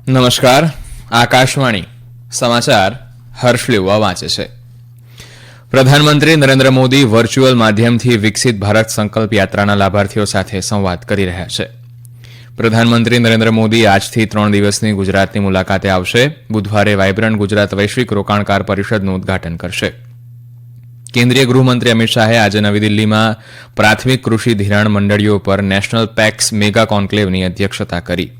નમસ્કાર. આકાશવાણી સમાચાર હર્ષ લેવા વાંચે છે. પ્રધાનમંત્રી નરેન્દ્ર મોદી વર્ચ્યુઅલ માધ્યમથી વિકસિત ભારત સંકલ્પ યાત્રાના લાભાર્થીઓ સાથે સંવાદ કરી રહ્યા છે. પ્રધાનમંત્રી નરેન્દ્ર મોદી આજથી 3 દિવસની ગુજરાતની મુલાકાતે આવશે. બુધવારે વાયબ્રન્ટ ગુજરાત વૈશ્વિક રોકાણકાર પરિષદનું ઉદઘાટન કરશે. કેન્દ્રીય ગૃહમંત્રી અમિત શાહે આજે નવી દિલ્હીમાં પ્રાથમિક કૃષિ ધિરાણ મંડળીઓ પર નેશનલ પેક્સ મેગા કોન્ક્લેવની અધ્યક્ષતા કરી.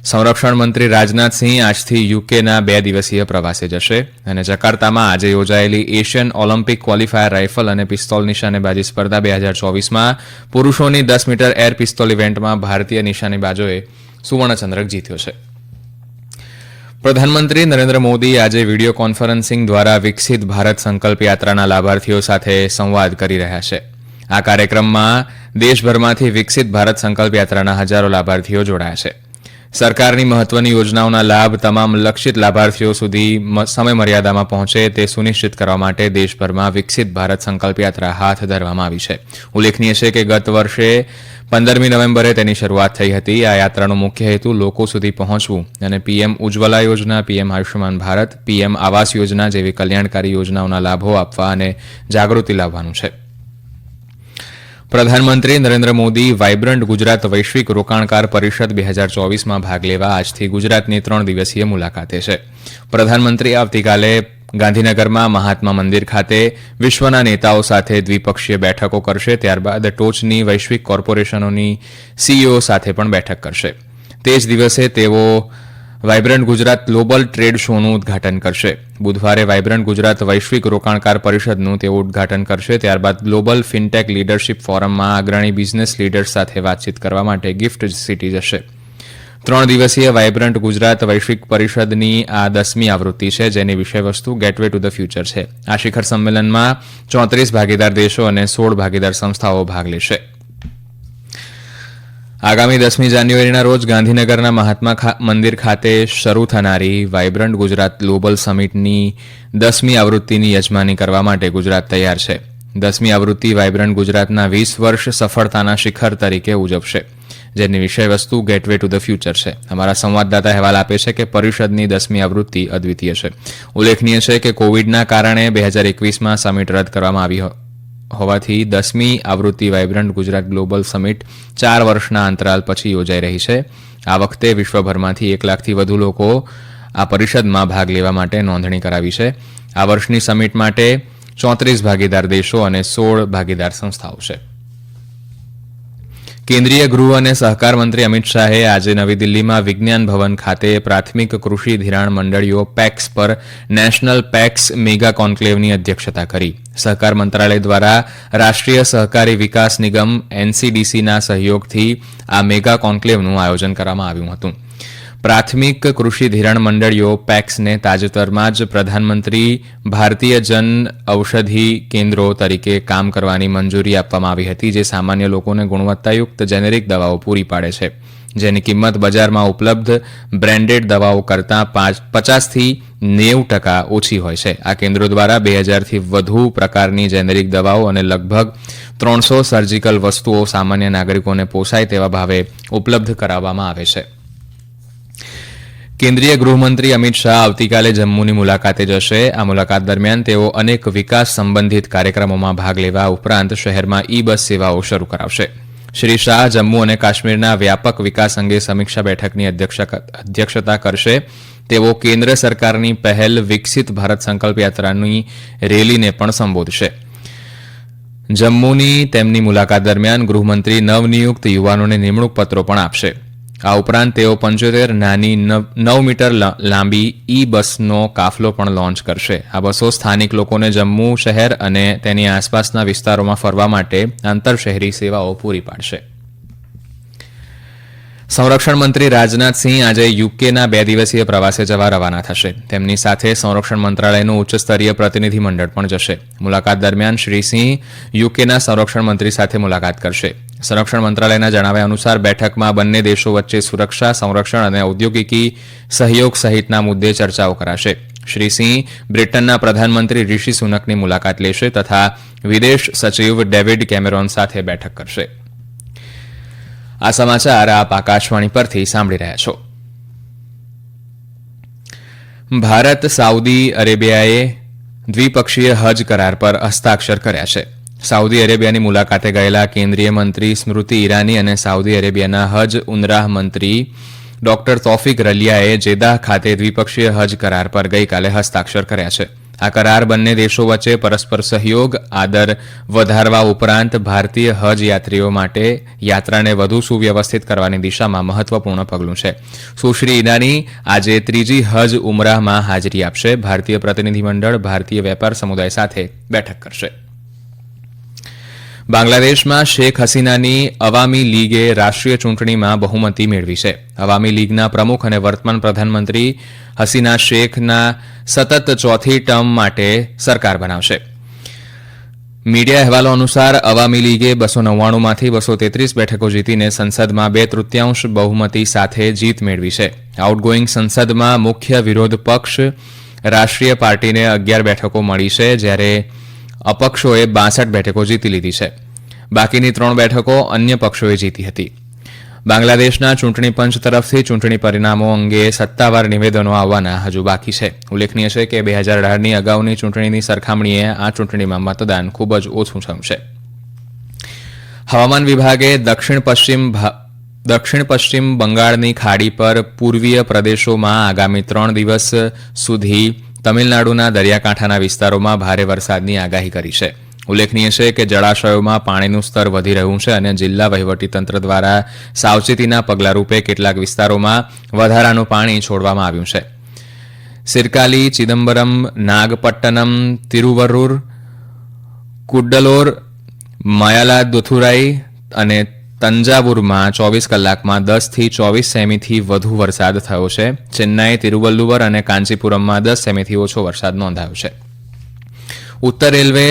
સંરક્ષણ મંત્રી રાજનાથસિંહ આજથી યુકેના 2 દિવસીય પ્રવાસે જશે અને જકાર્તામાં આજે યોજાયેલી એશિયન ઓલિમ્પિક ક્વોલિફાયર રાઇફલ અને પિસ્તોલ નિશાનેબાજી સ્પર્ધા 2024માં પુરુષોની 10 મીટર એર પિસ્તોલ ઇવેન્ટમાં ભારતીય નિશાનેબાજોએ સુવર્ણચંદ્રક જીત્યો છે. પ્રધાનમંત્રી નરેન્દ્ર મોદી આજે વિડીયો કોન્ફરન્સિંગ દ્વારા વિકસિત ભારત સંકલ્પ યાત્રાના લાભાર્થીઓ સાથે સંવાદ કરી રહ્યા છે. આ કાર્યક્રમમાં દેશભરમાંથી વિકસિત ભારત સંકલ્પ યાત્રાના હજારો લાભાર્થીઓ જોડાયા છે. સરકારની મહત્વની યોજનાઓના લાભ તમામ લક્ષિત લાભાર્થીઓ સુધી સમયમર્યાદામાં પહોંચે તે સુનિશ્ચિત કરવા માટે દેશભરમાં વિકસિત ભારત સંકલ્પ યાત્રા હાથ ધરવામાં આવી છે. ઉલ્લેખનીય છે કે ગત વર્ષે 15મી નવેમ્બરે તેની શરૂઆત થઈ હતી. આ યાત્રાનો મુખ્ય હેતુ લોકો સુધી પહોંચવું અને પીએમ ઉજ્જવલા યોજના, પીએમ આયુષ્યમાન ભારત, પીએમ આવાસ યોજના જેવી કલ્યાણકારી યોજનાઓના લાભો આપવા અને જાગૃતિ લાવવાનું છે. પ્રધાનમંત્રી નરેન્દ્ર મોદી વાયબ્રન્ટ ગુજરાત વૈશ્વિક રોકાણકાર પરિષદ 2024માં ભાગ લેવા આજથી ગુજરાતની 3 દિવસીય મુલાકાતે છે. પ્રધાનમંત્રી આવતીકાલે ગાંધીનગરમાં મહાત્મા મંદિર ખાતે વિશ્વના નેતાઓ સાથે દ્વિપક્ષીય બેઠકો કરશે. ત્યારબાદ ટોચની વૈશ્વિક કોર્પોરેશનોની સીઈઓ સાથે પણ બેઠક કરશે. તે જ દિવસે તેઓ વાયબ્રન્ટ ગુજરાત ગ્લોબલ ટ્રેડ શોનું ઉદઘાટન કરશે. બુધવારે વાયબ્રન્ટ ગુજરાત વૈશ્વિક રોકાણકાર પરિષદનું તેઓ ઉદઘાટન કરશે. ત્યારબાદ ગ્લોબલ ફિનટેક લીડરશીપ ફોરમમાં અગ્રણી બિઝનેસ લીડર્સ સાથે વાતચીત કરવા માટે ગિફ્ટ સિટી જશે. 3 દિવસીય વાયબ્રન્ટ ગુજરાત વૈશ્વિક પરિષદની આ 10મી આવૃત્તિ છે, જેની વિષયવસ્તુ ગેટવે ટુ ધ ફ્યુચર છે. આ શિખર સંમેલનમાં 34 ભાગીદાર દેશો અને 16 ભાગીદાર સંસ્થાઓ ભાગ લેશે. આગામી 10મી જાન્યુઆરીના રોજ ગાંધીનગરના મહાત્મા મંદિર ખાતે શરૂ થનારી વાયબ્રન્ટ ગુજરાત ગ્લોબલ સમિટની 10મી આવૃત્તિની યજમાની કરવા માટે ગુજરાત તૈયાર છે. 10મી આવૃત્તિ વાયબ્રન્ટ ગુજરાતના 20 વર્ષ સફળતાના શિખર તરીકે ઉજવશે, જેની વિષયવસ્તુ ગેટવે ટુ ધ ફ્યુચર છે. અમારા સંવાદદાતા અહેવાલ આપે છે કે પરિષદની 10મી આવૃત્તિ અદ્વિતીય છે. ઉલ્લેખનીય છે કે કોવિડના કારણે 2021માં સમિટ રદ કરવામાં આવી હોવાથી 10મી આવૃત્તિ વાયબ્રન્ટ ગુજરાત ગ્લોબલ સમિટ 4 વર્ષના અંતરાલ પછી યોજાઈ રહી છે. આ વખતે વિશ્વભરમાંથી 1 લાખથી વધુ લોકો આ પરિષદમાં ભાગ લેવા માટે નોંધણી કરાવી છે. આ વર્ષની સમિટ માટે 34 ભાગીદાર દેશો અને 16 ભાગીદાર સંસ્થાઓ છે. કેન્દ્રીય ગૃહ અને સહકાર મંત્રી અમિત શાહે આજે નવી દિલ્હીમાં વિજ્ઞાન ભવન ખાતે પ્રાથમિક કૃષિ ધિરાણ મંડળીઓ પેક્સ પર નેશનલ પેક્સ મેગા કોન્ક્લેવની અધ્યક્ષતા કરી. સહકાર મંત્રાલય દ્વારા રાષ્ટ્રીય સહકારી વિકાસ નિગમ એનસીડીસીના સહયોગથી આ મેગા કોન્ક્લેવનું આયોજન કરવામાં આવ્યું હતું. પ્રાથમિક કૃષિ ધિરાણ મંડળીઓ પેક્સને તાજેતરમાં જ પ્રધાનમંત્રી ભારતીય જન ઔષધિ કેન્દ્રો તરીકે કામ કરવાની મંજૂરી આપવામાં આવી હતી, જે સામાન્ય લોકોને ગુણવત્તાયુક્ત જેનેરિક દવાઓ પૂરી પાડે છે, જેની કિંમત બજારમાં ઉપલબ્ધ બ્રેન્ડેડ દવાઓ કરતાં 50થી 90% ઓછી હોય છે. આ કેન્દ્રો દ્વારા 2000થી વધુ પ્રકારની જેનેરિક દવાઓ અને લગભગ 300 સર્જિકલ વસ્તુઓ સામાન્ય નાગરિકોને પોસાય તેવા ભાવે ઉપલબ્ધ કરાવવામાં આવે છે. કેન્દ્રીય ગૃહમંત્રી અમિત શાહ આવતીકાલે જમ્મુની મુલાકાતે જશે. આ મુલાકાત દરમિયાન તેઓ અનેક વિકાસ સંબંધિત કાર્યક્રમોમાં ભાગ લેવા ઉપરાંત શહેરમાં ઈ-બસ સેવાઓ શરૂ કરાવશે. શ્રી શાહ જમ્મુ અને કાશ્મીરના વ્યાપક વિકાસ અંગે સમીક્ષા બેઠકની અધ્યક્ષતા કરશે. તેઓ કેન્દ્ર સરકારની પહેલ વિકસિત ભારત સંકલ્પ યાત્રાની રેલીને પણ સંબોધશે. જમ્મુની તેમની મુલાકાત દરમિયાન ગૃહમંત્રી નવનિયુક્ત યુવાનોને નિમણૂક પત્રો પણ આપશે. આ ઉપરાંત તેઓ 75 નાની 9 મીટર લાંબી ઈ બસનો કાફલો પણ લોન્ચ કરશે. આ બસો સ્થાનિક લોકોને જમ્મુ શહેર અને તેની આસપાસના વિસ્તારોમાં ફરવા માટે આંતરશહેરી સેવાઓ પૂરી પાડશે. સંરક્ષણ મંત્રી રાજનાથસિંહ આજે યુકેના 2 દિવસીય પ્રવાસે જવા રવાના થશે. તેમની સાથે સંરક્ષણ મંત્રાલયનું ઉચ્ચસ્તરીય પ્રતિનિધિમંડળ પણ જશે. મુલાકાત દરમિયાન શ્રી સિંહ યુકેના સંરક્ષણ મંત્રી સાથે મુલાકાત કરશે. સંરક્ષણ મંત્રાલયના જણાવ્યા અનુસાર બેઠકમાં બંને દેશો વચ્ચે સુરક્ષા, સંરક્ષણ અને ઔદ્યોગિકી સહયોગ સહિતના મુદ્દે ચર્ચાઓ કરાશે. શ્રી સિંહ બ્રિટનના પ્રધાનમંત્રી રિશી સુનકની મુલાકાત લેશે તથા વિદેશ સચિવ ડેવિડ કેમેરોન સાથે બેઠક કરશે. આ સમાચાર આપ આકાશવાણી પરથી સાંભળી રહ્યા છો. ભારત સાઉદી અરેબિયાએ દ્વિપક્ષીય હજ કરાર પર હસ્તાક્ષર કર્યા છે. સાઉદી અરેબિયાની મુલાકાતે ગયેલા કેન્દ્રીય મંત્રી સ્મૃતિ ઈરાની અને સાઉદી અરેબિયાના હજ ઉમરાહ મંત્રી ડોક્ટર તૌફિક રલિયાએ જેદાહ ખાતે દ્વિપક્ષીય હજ કરાર પર ગઈકાલે હસ્તાક્ષર કર્યા છે. આ કરાર બંને દેશો વચ્ચે પરસ્પર સહયોગ, આદર વધારવા ઉપરાંત ભારતીય હજ યાત્રીઓ માટે યાત્રાને વધુ સુવ્યવસ્થિત કરવાની દિશામાં મહત્વપૂર્ણ પગલું છે. સુશ્રી ઈરાની આજે ત્રીજી હજ ઉમરાહમાં હાજરી આપશે. ભારતીય પ્રતિનિધિમંડળ ભારતીય વેપાર સમુદાય સાથે બેઠક કરશે. બાંગ્લાદેશમાં શેખ હસીનાની અવામી લીગે રાષ્ટ્રીય ચૂંટણીમાં બહુમતી મેળવી છે. અવામી લીગના પ્રમુખ અને વર્તમાન પ્રધાનમંત્રી હસીના શેખના સતત ચોથી ટર્મ માટે સરકાર બનાવશે. મીડિયા અહેવાલો અનુસાર અવામી લીગે 299માંથી 233 બેઠકો જીતીને સંસદમાં 2/3 બહુમતી સાથે જીત મેળવી છે. આઉટગોઈંગ સંસદમાં મુખ્ય વિરોધ પક્ષ રાષ્ટ્રીય પાર્ટીને 11 બેઠકો મળી છે, જ્યારે અપક્ષોએ 62 બેઠકો જીતી લીધી છે. બાકીની 3 બેઠકો અન્ય પક્ષોએ જીતી હતી. બાંગ્લાદેશના ચૂંટણી પંચ તરફથી ચૂંટણી પરિણામો અંગે સત્તાવાર નિવેદનો આવવાના હજુ બાકી છે. ઉલ્લેખનીય છે કે 2018ની અગાઉની ચૂંટણીની સરખામણીએ આ ચૂંટણીમાં મતદાન ખૂબ જ ઓછું થયું છે. હવામાન વિભાગે દક્ષિણ પશ્ચિમ બંગાળની ખાડી પર પૂર્વીય પ્રદેશોમાં આગામી 3 દિવસ સુધી તમિલનાડુના દરિયાકાંઠાના વિસ્તારોમાં ભારે વરસાદની આગાહી કરી છે. ઉલ્લેખનીય છે કે જળાશયોમાં પાણીનું સ્તર વધી રહ્યું છે અને જિલ્લા વહીવટીતંત્ર દ્વારા સાવચેતીના પગલાંરૂપે કેટલાક વિસ્તારોમાં વધારાનું પાણી છોડવામાં આવ્યું છે. સિરકાલી, ચિદમ્બરમ, નાગપટ્ટનમ, તિરુવરુર, કુડ્ડલોર, મયાલાદુથુરાઈ અને તંજાવુરમાં 24 કલાકમાં 10થી 24 સેમીથી વધુ વરસાદ થયો છે. ચેન્નાઈ, તિરુવલ્લુવર અને કાંચીપુરમમાં 10 સેમીથી ઓછો વરસાદ નોંધાયો છે. ઉત્તર રેલવેએ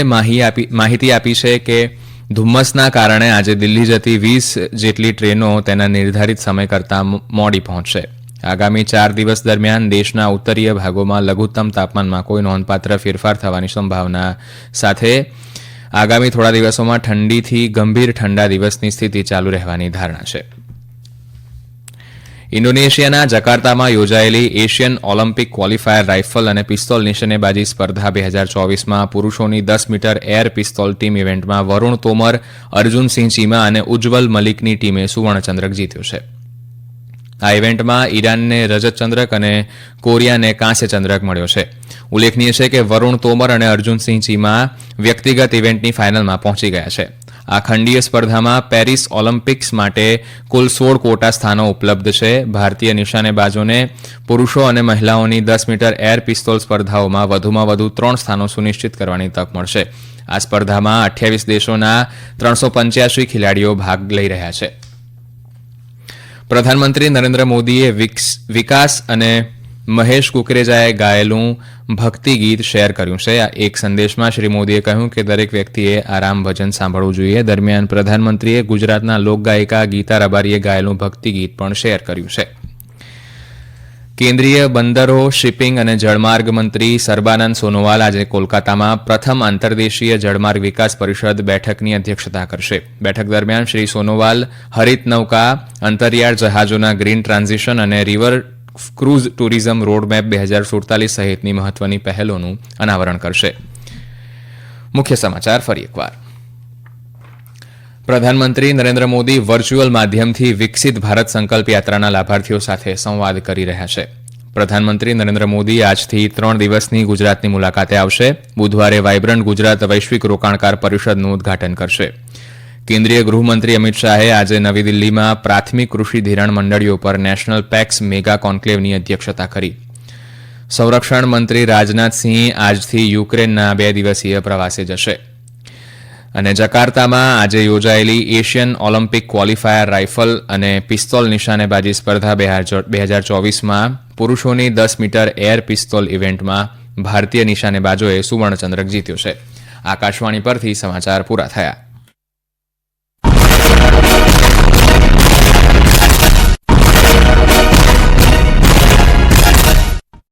માહિતી આપી છે કે ધુમ્મસના કારણે આજે દિલ્હી જતી 20 જેટલી ટ્રેનો તેના નિર્ધારિત સમય કરતાં મોડી પહોંચશે. આગામી 4 દિવસ દરમિયાન દેશના ઉત્તરીય ભાગોમાં લઘુત્તમ તાપમાનમાં કોઈ નોંધપાત્ર ફેરફાર થવાની સંભાવના સાથે આગામી થોડા દિવસોમાં ઠંડીથી ગંભીર ઠંડા દિવસની સ્થિતિ ચાલુ રહેવાની ધારણા છે. ઇન્ડોનેશિયાના જકાર્તામાં યોજાયેલી એશિયન ઓલિમ્પિક ક્વોલિફાયર રાઇફલ અને પિસ્તોલ નિશાનેબાજી સ્પર્ધા 2024માં પુરુષોની 10 મીટર એર પિસ્તોલ ટીમ ઇવેન્ટમાં વરુણ તોમર, અર્જુનસિંહ ચીમા અને ઉજ્જવલ મલિકની ટીમે સુવર્ણચંદ્રક જીત્યો છે. આ ઇવેન્ટમાં ઈરાનને રજતચંદ્રક અને કોરિયાને કાંસ્યચંદ્રક મળ્યો છે. ઉલ્લેખનીય છે કે વરુણ તોમર અને અર્જુનસિંહ ચીમા વ્યક્તિગત ઇવેન્ટની ફાઇનલમાં પહોંચી ગયા છે. આ ખંડીય સ્પર્ધામાં પેરિસ ઓલિમ્પિક્સ માટે કુલ 16 ક્વોટા સ્થાનો ઉપલબ્ધ છે. ભારતીય નિશાનેબાજોને પુરુષો અને મહિલાઓની 10 મીટર એર પિસ્તોલ સ્પર્ધાઓમાં વધુમાં વધુ 3 સ્થાનો સુનિશ્ચિત કરવાની તક મળશે. આ સ્પર્ધામાં 28 દેશોના 385 ખેલાડીઓ ભાગ લઈ રહ્યા છે. પ્રધાનમંત્રી નરેન્દ્ર મોદીએ વિકાસ અને મહેશ કુકરેજાએ ગાયેલું ભક્તિ ગીત શેર કર્યું છે. એક સંદેશમાં શ્રી મોદીએ કહ્યું કે દરેક વ્યક્તિએ આરામ ભજન સાંભળવું જોઈએ. દરમિયાન પ્રધાનમંત્રીએ ગુજરાતના લોકગાયિકા ગીતા રબારીએ ગાયેલું ભક્તિ ગીત પણ શેર કર્યું છે. કેન્દ્રીય બંદરો, શિપિંગ અને જળમાર્ગ મંત્રી સર્બાનંદ સોનોવાલ આજે કોલકાતામાં પ્રથમ આંતરદેશીય જળમાર્ગ વિકાસ પરિષદ બેઠકની અધ્યક્ષતા કરશે. બેઠક દરમિયાન શ્રી સોનોવાલ હરિત નૌકા, અંતરિયાળ જહાજોના ગ્રીન ટ્રાન્ઝિશન અને રિવર ક્રૂઝ ટુરિઝમ રોડમેપ 2047 સહિતની મહત્વની પહેલોનું અનાવરણ કરશે. મુખ્ય સમાચાર ફરી એકવાર. પ્રધાનમંત્રી નરેન્દ્ર મોદી વર્ચ્યુઅલ માધ્યમથી વિકસિત ભારત સંકલ્પ યાત્રાના લાભાર્થીઓ સાથે સંવાદ કરી રહ્યા છે. પ્રધાનમંત્રી નરેન્દ્ર મોદી આજથી 3 દિવસની ગુજરાતની મુલાકાતે આવશે. બુધવારે વાઇબ્રન્ટ ગુજરાત વૈશ્વિક રોકાણકાર પરિષદનું ઉદઘાટન કરશે. કેન્દ્રીય ગૃહમંત્રી અમિત શાહે આજે નવી દિલ્હીમાં પ્રાથમિક કૃષિ ધિરાણ મંડળીઓ પર નેશનલ પેક્સ મેગા કોન્ક્લેવની અધ્યક્ષતા કરી. સંરક્ષણ મંત્રી રાજનાથસિંહ આજથી યુક્રેનના 2 દિવસીય પ્રવાસે જશે. અને જકાર્તામાં આજે યોજાયેલી એશિયન ઓલિમ્પિક ક્વોલિફાયર રાઇફલ અને પિસ્તોલ નિશાનેબાજી સ્પર્ધા 2024માં પુરુષોની 10 મીટર એર પિસ્તોલ ઇવેન્ટમાં ભારતીય નિશાનેબાજોએ સુવર્ણચંદ્રક જીત્યો છે. આકાશવાણી પરથી સમાચાર પૂરા થયા.